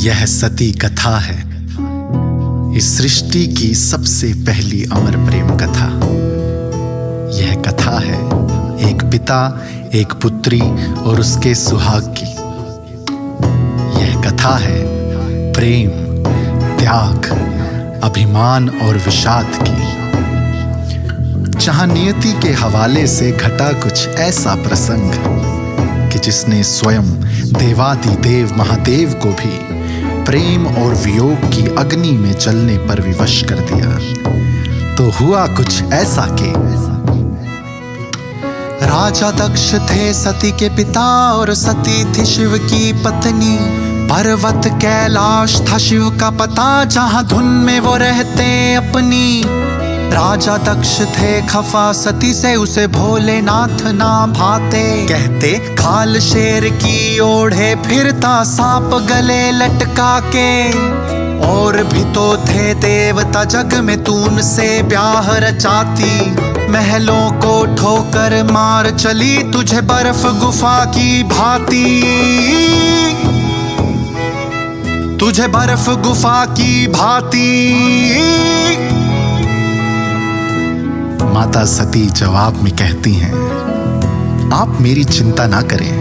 यह सती कथा है, इस सृष्टि की सबसे पहली अमर प्रेम कथा। यह कथा है एक पिता, एक पुत्री और उसके सुहाग की। यह कथा है प्रेम, त्याग, अभिमान और विषाद की, जहां नियति के हवाले से घटा कुछ ऐसा प्रसंग कि जिसने स्वयं देवादिदेव महादेव को भी प्रेम और वियोग की अग्नि में जलने पर विवश कर दिया। तो हुआ कुछ ऐसा कि राजा दक्ष थे सती के पिता और सती थी शिव की पत्नी। पर्वत कैलाश था शिव का पता, जहां धुन में वो रहते अपनी। राजा दक्ष थे खफा सती से, उसे भोलेनाथ ना भाते। कहते खाल शेर की ओढ़े फिरता, सांप गले लटका के। और भी तो थे देवता जग में, तून से ब्याह रचाती। महलों को ठोकर मार चली, तुझे बर्फ गुफा की भांति। तुझे बर्फ गुफा की भांति। माता सती जवाब में कहती हैं, आप मेरी चिंता ना करें,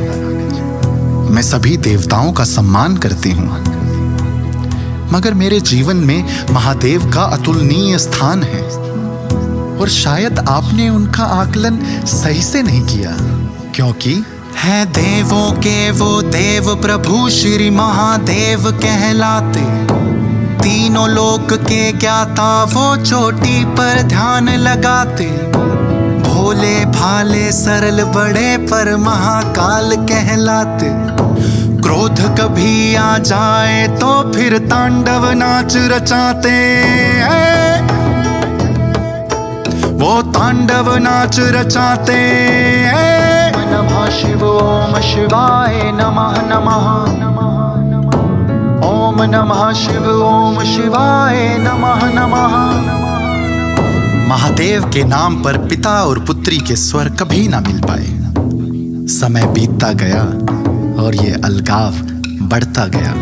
मैं सभी देवताओं का सम्मान करती हूं, मगर मेरे जीवन में महादेव का अतुलनीय स्थान है और शायद आपने उनका आकलन सही से नहीं किया, क्योंकि है देवों के वो देव प्रभु श्री महादेव कहलाते। तीनों लोक के ज्ञाता वो चोटी पर ध्यान लगाते। भोले भाले सरल बड़े पर महाकाल कहलाते। क्रोध कभी आ जाए तो फिर तांडव नाच रचाते हैं। वो तांडव नाच रचाते हैं। नमः शिव ओम शिवाय नमः नमः। ओम नमः शिव ओम शिवाय नमः नमः। महादेव के नाम पर पिता और पुत्री के स्वर कभी ना मिल पाए। समय बीतता गया और ये अलगाव बढ़ता गया।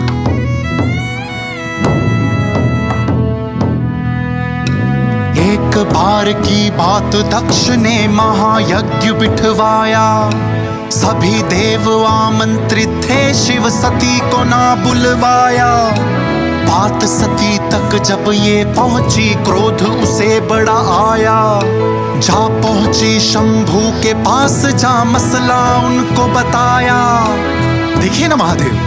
एक बार की बात, दक्ष ने महायज्ञ बिठवाया। सभी देव आमंत्रित थे, शिव सती को ना बुलवाया। बात सती तक जब ये पहुंची, क्रोध उसे बड़ा आया। जा पहुंची शंभू के पास, जा मसला उनको बताया। देखिए ना महादेव,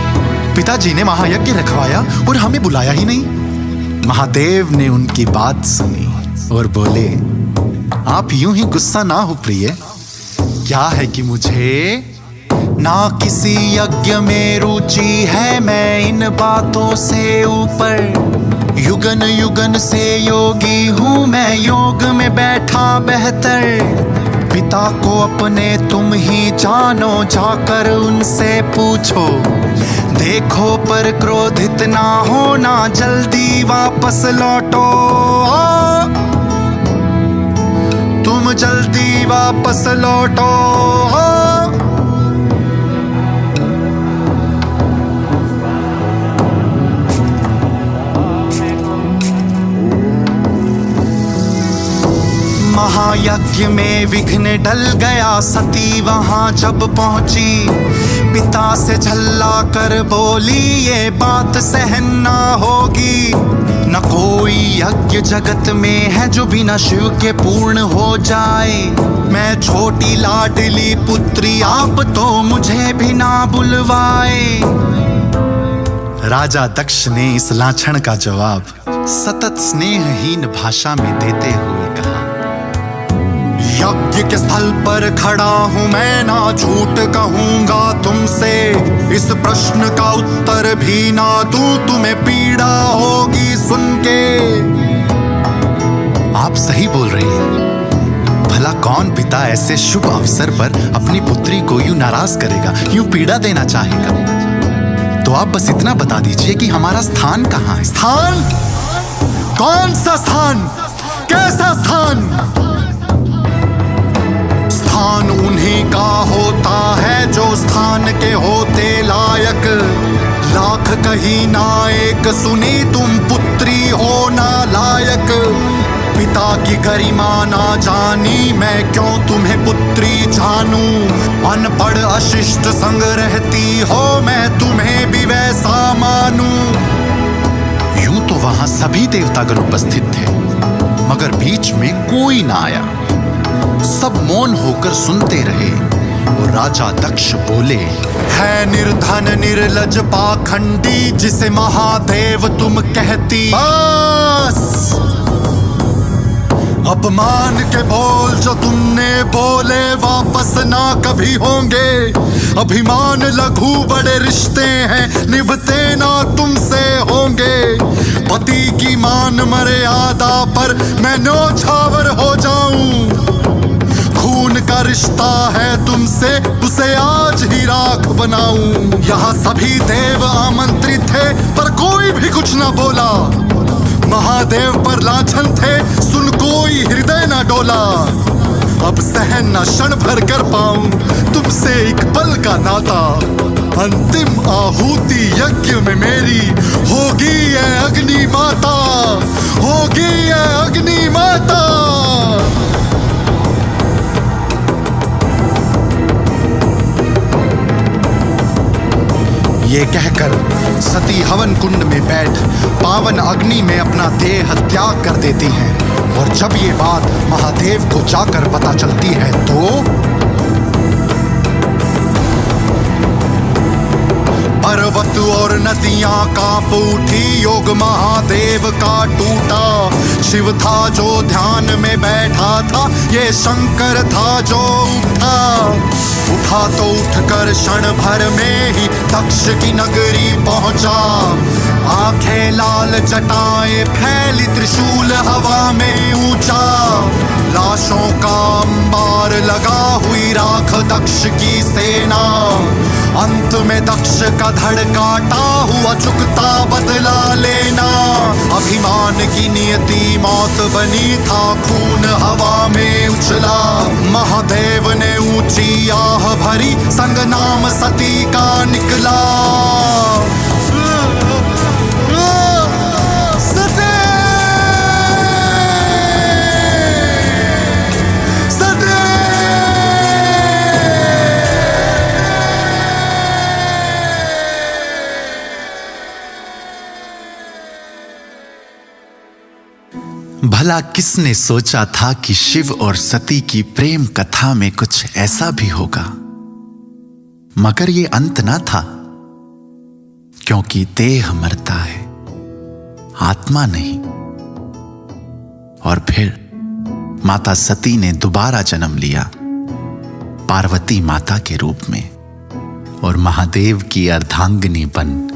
पिताजी ने महायज्ञ रखवाया और हमें बुलाया ही नहीं। महादेव ने उनकी बात सुनी और बोले, आप यूं ही गुस्सा ना हो प्रिय। क्या है कि मुझे ना किसी यज्ञ में रुचि है, मैं इन बातों से ऊपर। युगन युगन से योगी हूँ मैं, योग में बैठा बेहतर। पिता को अपने तुम ही जानो, जाकर उनसे पूछो। देखो पर क्रोधित ना होना, जल्दी वापस लौटो। तुम जल्दी वापस लौटो। महायज्ञ में विघ्न डल गया, सती वहां जब पहुंची। पिता से झल्ला कर बोली, ये बात सहन ना होगी। न कोई यज्ञ जगत में है जो बिना शिव के पूर्ण हो जाए। मैं छोटी लाडली पुत्री, आप तो मुझे भी ना बुलवाए। राजा दक्ष ने इस लाछन का जवाब सतत स्नेहहीन भाषा में देते हुए कहा, यज्ञ के स्थल पर खड़ा हूं मैं, ना झूठ कहूंगा तुमसे। इस प्रश्न का उत्तर भी ना दूं, तुम्हें पीड़ा होगी सुन के। आप सही बोल रही हैं। भला कौन पिता ऐसे शुभ अवसर पर अपनी पुत्री को यूं नाराज करेगा, यूं पीड़ा देना चाहेगा? तो आप बस इतना बता दीजिए कि हमारा स्थान कहाँ है। स्थान? कौन सा स्थान? कैसा स्थान? स्थान उन्हीं का होता है जो स्थान के होते लायक। लाख ही नायक, सुनी तुम पुत्री हो नालायक। पिता की गरिमा ना जानी, मैं क्यों तुम्हें पुत्री जानूं। अनपढ़ अशिष्ट संग रहती हो, मैं तुम्हें भी वैसा मानूं। यूं तो वहां सभी देवतागण उपस्थित थे, मगर बीच में कोई ना आया। सब मौन होकर सुनते रहे और राजा दक्ष बोले, है निर्धन निर्लज पाखंडी, जिसे महादेव तुम कहती। बस अपमान के बोल जो तुमने बोले वापस ना कभी होंगे। अभिमान लघु बड़े रिश्ते हैं, निभते ना तुमसे होंगे। पति की मान मर्यादा पर मैं न्योछावर हो जाऊं। खून का रिश्ता है तुमसे, उसे आज ही राख बनाऊं। यहाँ सभी देव आमंत्रित थे, पर कोई भी कुछ ना बोला। महादेव पर लाछन थे, सुन कोई हृदय ना डोला। अब सहन न क्षण भर कर पाऊं तुमसे एक पल का नाता। अंतिम आहुति यज्ञ में मेरी होगी ये अग्नि माता, होगी ये अग्नि माता। ये कहकर सती हवन कुंड में बैठ पावन अग्नि में अपना देह त्याग कर देती हैं। और जब ये बात महादेव को जाकर पता चलती है तो पर्वत और नदियां कांप उठी, योग महादेव का टूटा। शिव था जो ध्यान में बैठा था, ये शंकर था जो उठा तो उठकर क्षण भर में ही दक्ष की नगरी पहुंचा। आंखें लाल जटाएं फैली, त्रिशूल हवा में ऊंचा। लाशों का अंबार लगा, हुई राख दक्ष की सेना। अंत में दक्ष का धड़ काटा हुआ, चुकता बदला लेना। अभिमान की नियति मौत बनी, था खून हवा में उछला। महादेव ने ऊंची आह भरी, संग नाम सती का निकला। भला किसने सोचा था कि शिव और सती की प्रेम कथा में कुछ ऐसा भी होगा। मगर ये अंत ना था, क्योंकि देह मरता है, आत्मा नहीं। और फिर माता सती ने दोबारा जन्म लिया, पार्वती माता के रूप में, और महादेव की अर्धांगिनी बन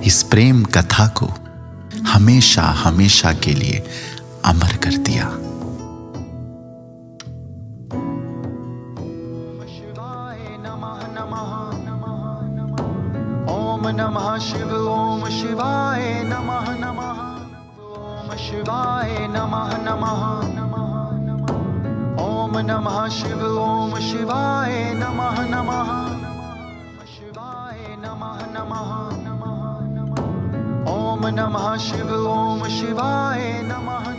इस प्रेम कथा को हमेशा हमेशा के लिए अमर कर दिया। ओम नमः शिव ओम शिवाय नमः नमः। ओम शिवाय नमः नमः। ओम नमः शिव ओम शिवाय नमः नमः। शिवाय नमः नमः। ओम नमः शिव ओम शिवाय नमः।